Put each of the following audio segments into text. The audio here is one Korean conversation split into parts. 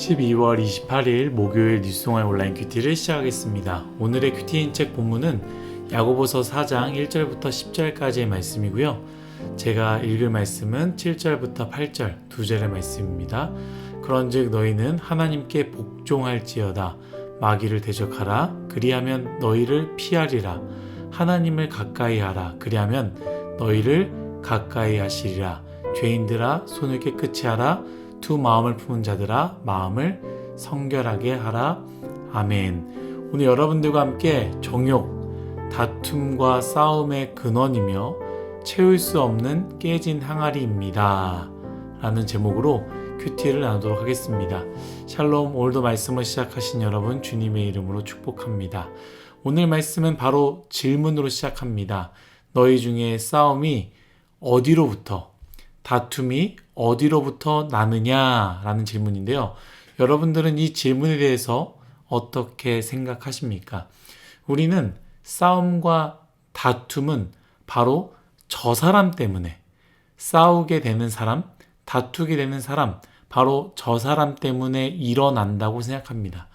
12월 28일 목요일 뉴스송알 온라인 큐티를 시작하겠습니다. 오늘의 큐티인 책 본문은 야고보서 4장 1절부터 10절까지의 말씀이고요. 제가 읽을 말씀은 7절부터 8절 두 절의 말씀입니다. 그런즉 너희는 하나님께 복종할지어다. 마귀를 대적하라. 그리하면 너희를 피하리라. 하나님을 가까이 하라. 그리하면 너희를 가까이 하시리라. 죄인들아 손을 깨끗이 하라. 두 마음을 품은 자들아 마음을 성결하게 하라. 아멘. 오늘 여러분들과 함께 정욕, 다툼과 싸움의 근원이며 채울 수 없는 깨진 항아리입니다 라는 제목으로 큐티를 나누도록 하겠습니다. 샬롬. 오늘도 말씀을 시작하신 여러분 주님의 이름으로 축복합니다. 오늘 말씀은 바로 질문으로 시작합니다. 너희 중에 싸움이 어디로부터, 다툼이 어디로부터 나느냐 라는 질문인데요. 여러분들은 이 질문에 대해서 어떻게 생각하십니까? 우리는 싸움과 다툼은 바로 저 사람 때문에, 싸우게 되는 사람, 다투게 되는 사람, 바로 저 사람 때문에 일어난다고 생각합니다.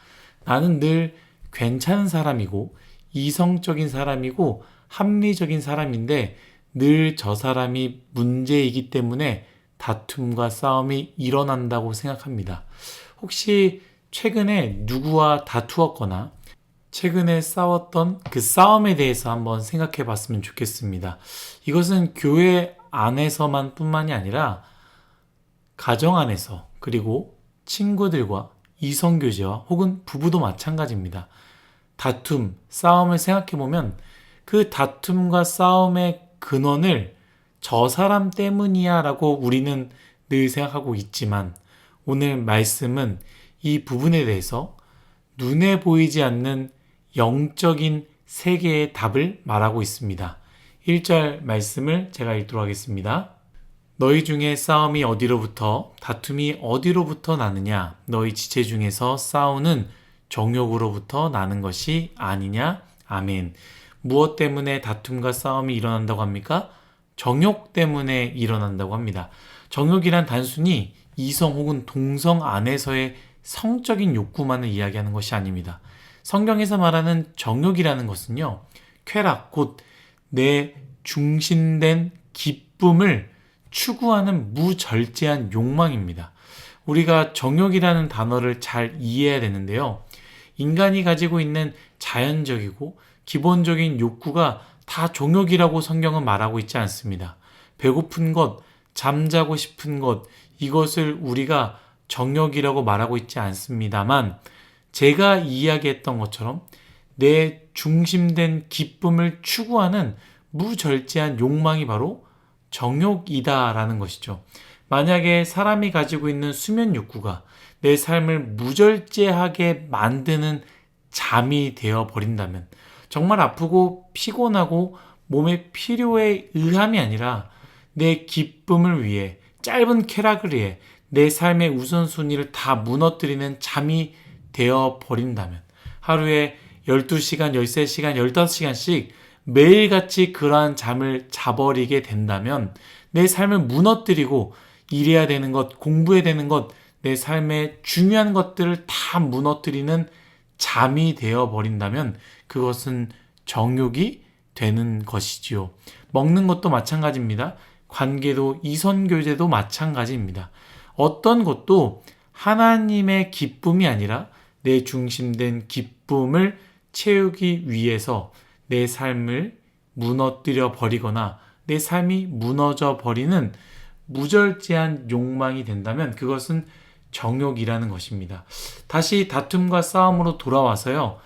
나는 늘 괜찮은 사람이고 이성적인 사람이고 합리적인 사람인데 늘 저 사람이 문제이기 때문에 다툼과 싸움이 일어난다고 생각합니다. 혹시 최근에 누구와 다투었거나 최근에 싸웠던 그 싸움에 대해서 한번 생각해 봤으면 좋겠습니다. 이것은 교회 안에서만 뿐만이 아니라 가정 안에서, 그리고 친구들과 이성교제와 혹은 부부도 마찬가지입니다. 다툼, 싸움을 생각해 보면 그 다툼과 싸움의 근원을 저 사람 때문이야 라고 우리는 늘 생각하고 있지만 오늘 말씀은 이 부분에 대해서 눈에 보이지 않는 영적인 세계의 답을 말하고 있습니다. 1절 말씀을 제가 읽도록 하겠습니다. 너희 중에 싸움이 어디로부터, 다툼이 어디로부터 나느냐? 너희 지체 중에서 싸우는 정욕으로부터 나는 것이 아니냐? 아멘. 무엇 때문에 다툼과 싸움이 일어난다고 합니까? 정욕 때문에 일어난다고 합니다. 정욕이란 단순히 이성 혹은 동성 안에서의 성적인 욕구만을 이야기하는 것이 아닙니다. 성경에서 말하는 정욕이라는 것은요, 쾌락, 곧 내 중심된 기쁨을 추구하는 무절제한 욕망입니다. 우리가 정욕이라는 단어를 잘 이해해야 되는데요. 인간이 가지고 있는 자연적이고 기본적인 욕구가 다 정욕이라고 성경은 말하고 있지 않습니다. 배고픈 것, 잠자고 싶은 것, 이것을 우리가 정욕이라고 말하고 있지 않습니다만 제가 이야기했던 것처럼 내 중심된 기쁨을 추구하는 무절제한 욕망이 바로 정욕이다라는 것이죠. 만약에 사람이 가지고 있는 수면 욕구가 내 삶을 무절제하게 만드는 잠이 되어 버린다면 정말 아프고 피곤하고 몸의 필요에 의함이 아니라 내 기쁨을 위해, 짧은 쾌락을 위해 내 삶의 우선순위를 다 무너뜨리는 잠이 되어 버린다면 하루에 12시간, 13시간, 15시간씩 매일같이 그러한 잠을 자버리게 된다면 내 삶을 무너뜨리고 일해야 되는 것, 공부해야 되는 것, 내 삶의 중요한 것들을 다 무너뜨리는 잠이 되어 버린다면 그것은 정욕이 되는 것이지요. 먹는 것도 마찬가지입니다. 관계도, 이성교제도 마찬가지입니다. 어떤 것도 하나님의 기쁨이 아니라 내 중심된 기쁨을 채우기 위해서 내 삶을 무너뜨려 버리거나 내 삶이 무너져 버리는 무절제한 욕망이 된다면 그것은 정욕이라는 것입니다. 다시 다툼과 싸움으로 돌아와서요.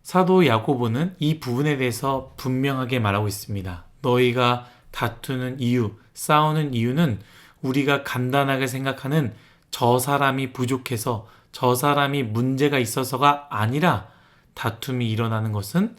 사도 야고보는 이 부분에 대해서 분명하게 말하고 있습니다. 너희가 다투는 이유, 싸우는 이유는 우리가 간단하게 생각하는 저 사람이 부족해서 저 사람이 문제가 있어서가 아니라 다툼이 일어나는 것은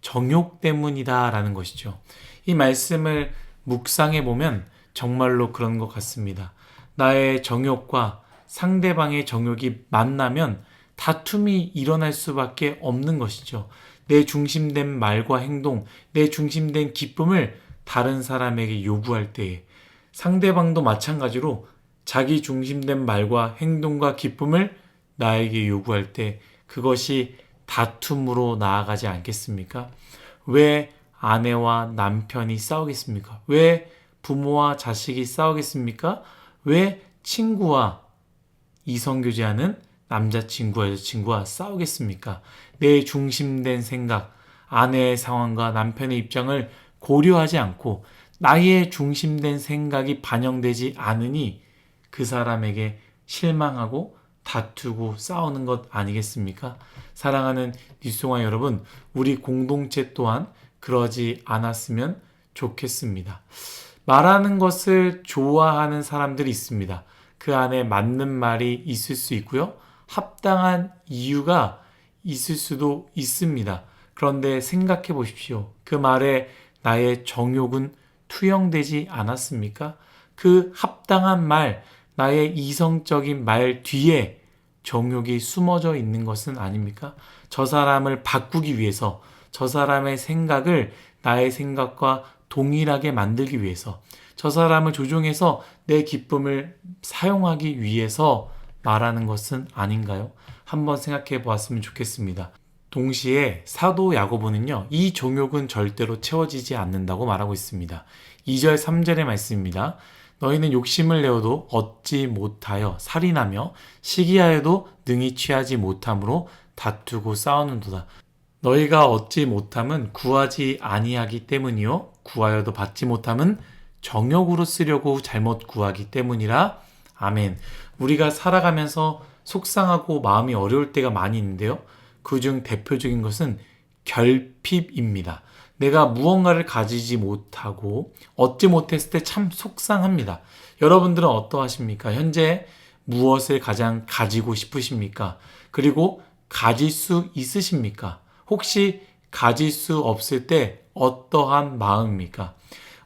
정욕 때문이다 라는 것이죠. 이 말씀을 묵상해 보면 정말로 그런 것 같습니다. 나의 정욕과 상대방의 정욕이 만나면 다툼이 일어날 수밖에 없는 것이죠. 내 중심된 말과 행동, 내 중심된 기쁨을 다른 사람에게 요구할 때에 상대방도 마찬가지로 자기 중심된 말과 행동과 기쁨을 나에게 요구할 때 그것이 다툼으로 나아가지 않겠습니까? 왜 아내와 남편이 싸우겠습니까? 왜 부모와 자식이 싸우겠습니까? 왜 친구와 이성교제하는 남자친구와 여자친구와 싸우겠습니까? 내 중심된 생각, 아내의 상황과 남편의 입장을 고려하지 않고 나의 중심된 생각이 반영되지 않으니 그 사람에게 실망하고 다투고 싸우는 것 아니겠습니까? 사랑하는 뉴스송아 여러분, 우리 공동체 또한 그러지 않았으면 좋겠습니다. 말하는 것을 좋아하는 사람들이 있습니다. 그 안에 맞는 말이 있을 수 있고요. 합당한 이유가 있을 수도 있습니다. 그런데 생각해 보십시오. 그 말에 나의 정욕은 투영되지 않았습니까? 그 합당한 말, 나의 이성적인 말 뒤에 정욕이 숨어져 있는 것은 아닙니까? 저 사람을 바꾸기 위해서, 저 사람의 생각을 나의 생각과 동일하게 만들기 위해서, 저 사람을 조종해서 내 기쁨을 사용하기 위해서 말하는 것은 아닌가요? 한번 생각해 보았으면 좋겠습니다. 동시에 사도 야고보는요, 이 정욕은 절대로 채워지지 않는다고 말하고 있습니다. 2절 3절의 말씀입니다. 너희는 욕심을 내어도 얻지 못하여 살인하며 시기하여도 능히 취하지 못함으로 다투고 싸우는도다. 너희가 얻지 못함은 구하지 아니하기 때문이요 구하여도 받지 못함은 정욕으로 쓰려고 잘못 구하기 때문이라. 아멘. 우리가 살아가면서 속상하고 마음이 어려울 때가 많이 있는데요. 그중 대표적인 것은 결핍입니다. 내가 무언가를 가지지 못하고 얻지 못했을 때 참 속상합니다. 여러분들은 어떠하십니까? 현재 무엇을 가장 가지고 싶으십니까? 그리고 가질 수 있으십니까? 혹시 가질 수 없을 때 어떠한 마음입니까?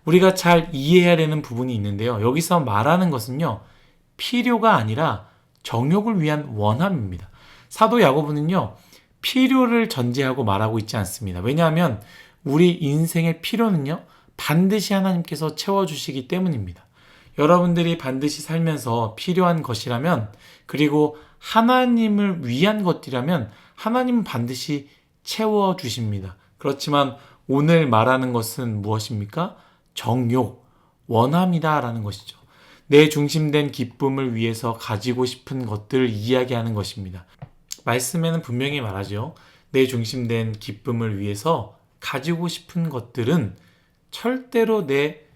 우리가 잘 이해해야 되는 부분이 있는데요. 여기서 말하는 것은요, 필요가 아니라 정욕을 위한 원함입니다. 사도 야고보는요, 필요를 전제하고 말하고 있지 않습니다. 왜냐하면 우리 인생의 필요는요, 반드시 하나님께서 채워주시기 때문입니다. 여러분들이 반드시 살면서 필요한 것이라면, 그리고 하나님을 위한 것이라면 하나님은 반드시 채워주십니다. 그렇지만 오늘 말하는 것은 무엇입니까? 정욕, 원함이다라는 것이죠. 내 중심된 기쁨을 위해서 가지고 싶은 것들을 이야기하는 것입니다. 말씀에는 분명히 말하죠. 내 중심된 기쁨을 위해서 가지고 싶은 것들은 절대로 내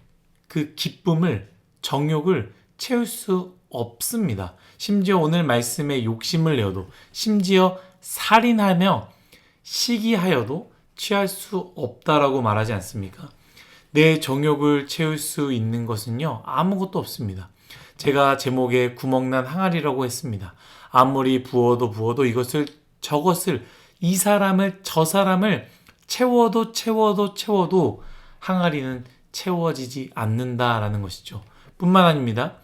그 기쁨을, 정욕을 채울 수 없습니다. 심지어 오늘 말씀에 욕심을 내어도, 심지어 살인하며 시기하여도 취할 수 없다라고 말하지 않습니까? 내 정욕을 채울 수 있는 것은요, 아무것도 없습니다. 제가 제목에 구멍난 항아리라고 했습니다. 아무리 부어도 이것을 저것을 이 사람을 저 사람을 채워도 항아리는 채워지지 않는다라는 것이죠. 뿐만 아닙니다.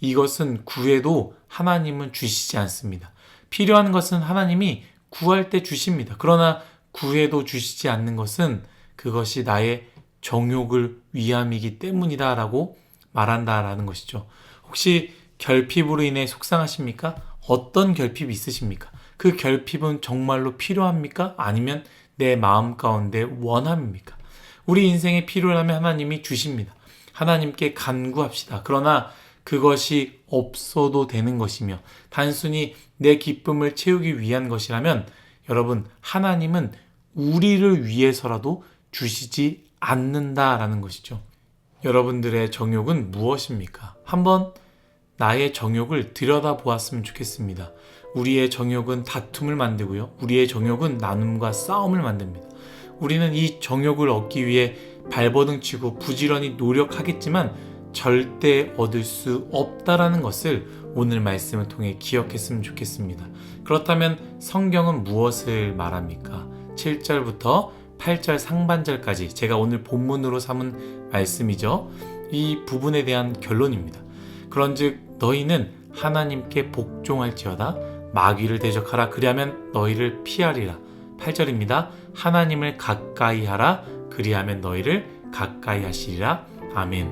이것은 구해도 하나님은 주시지 않습니다. 필요한 것은 하나님이 구할 때 주십니다. 그러나 구해도 주시지 않는 것은 그것이 나의 정욕을 위함이기 때문이다라고 말한다라는 것이죠. 혹시 결핍으로 인해 속상하십니까? 어떤 결핍이 있으십니까? 그 결핍은 정말로 필요합니까? 아니면 내 마음 가운데 원함입니까? 우리 인생에 필요하면 하나님이 주십니다. 하나님께 간구합시다. 그러나 그것이 없어도 되는 것이며 단순히 내 기쁨을 채우기 위한 것이라면 여러분, 하나님은 우리를 위해서라도 주시지 않는다라는 것이죠. 여러분들의 정욕은 무엇입니까? 한번 나의 정욕을 들여다보았으면 좋겠습니다. 우리의 정욕은 다툼을 만들고요. 우리의 정욕은 나눔과 싸움을 만듭니다. 우리는 이 정욕을 얻기 위해 발버둥 치고 부지런히 노력하겠지만 절대 얻을 수 없다라는 것을 오늘 말씀을 통해 기억했으면 좋겠습니다. 그렇다면 성경은 무엇을 말합니까? 7절부터 8절 상반절까지 제가 오늘 본문으로 삼은 말씀이죠. 이 부분에 대한 결론입니다. 그런즉 너희는 하나님께 복종할지어다 마귀를 대적하라 그리하면 너희를 피하리라. 8절입니다. 하나님을 가까이 하라 그리하면 너희를 가까이 하시리라. 아멘.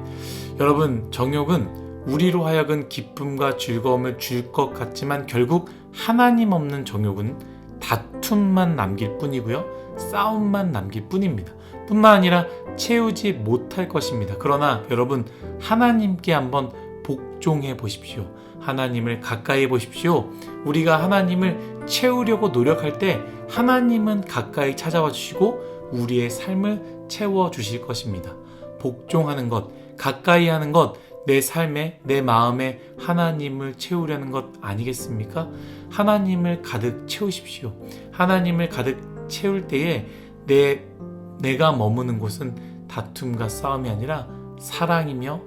여러분, 정욕은 우리로 하여금 기쁨과 즐거움을 줄 것 같지만 결국 하나님 없는 정욕은 다툼만 남길 뿐이고요. 싸움만 남길 뿐입니다. 뿐만 아니라 채우지 못할 것입니다. 그러나 여러분, 하나님께 한번 복종해 보십시오. 하나님을 가까이 보십시오. 우리가 하나님을 채우려고 노력할 때 하나님은 가까이 찾아와 주시고 우리의 삶을 채워 주실 것입니다. 복종하는 것, 가까이 하는 것, 내 삶에, 내 마음에 하나님을 채우려는 것 아니겠습니까? 하나님을 가득 채우십시오. 하나님을 가득 채울 때에 내가 머무는 곳은 다툼과 싸움이 아니라 사랑이며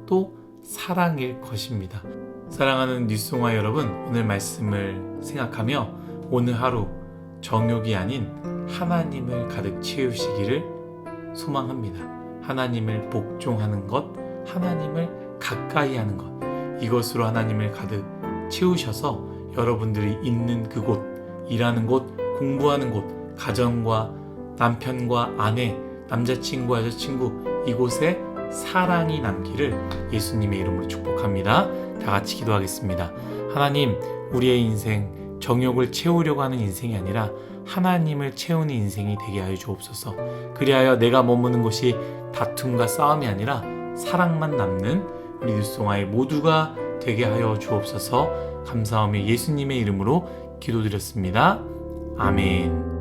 또 사랑일 것입니다. 사랑하는 뉴스송화 여러분, 오늘 말씀을 생각하며 오늘 하루 정욕이 아닌 하나님을 가득 채우시기를 소망합니다. 하나님을 복종하는 것, 하나님을 가까이 하는 것, 이것으로 하나님을 가득 채우셔서 여러분들이 있는 그곳, 일하는 곳, 공부하는 곳, 가정과 남편과 아내, 남자친구, 여자친구, 이곳에 사랑이 남기를 예수님의 이름으로 축복합니다. 다 같이 기도하겠습니다. 하나님, 우리의 인생, 정욕을 채우려고 하는 인생이 아니라 하나님을 채우는 인생이 되게 하여 주옵소서. 그리하여 내가 머무는 곳이 다툼과 싸움이 아니라 사랑만 남는 우리 뉴스송화의 모두가 되게 하여 주옵소서. 감사하며 예수님의 이름으로 기도드렸습니다. 아멘.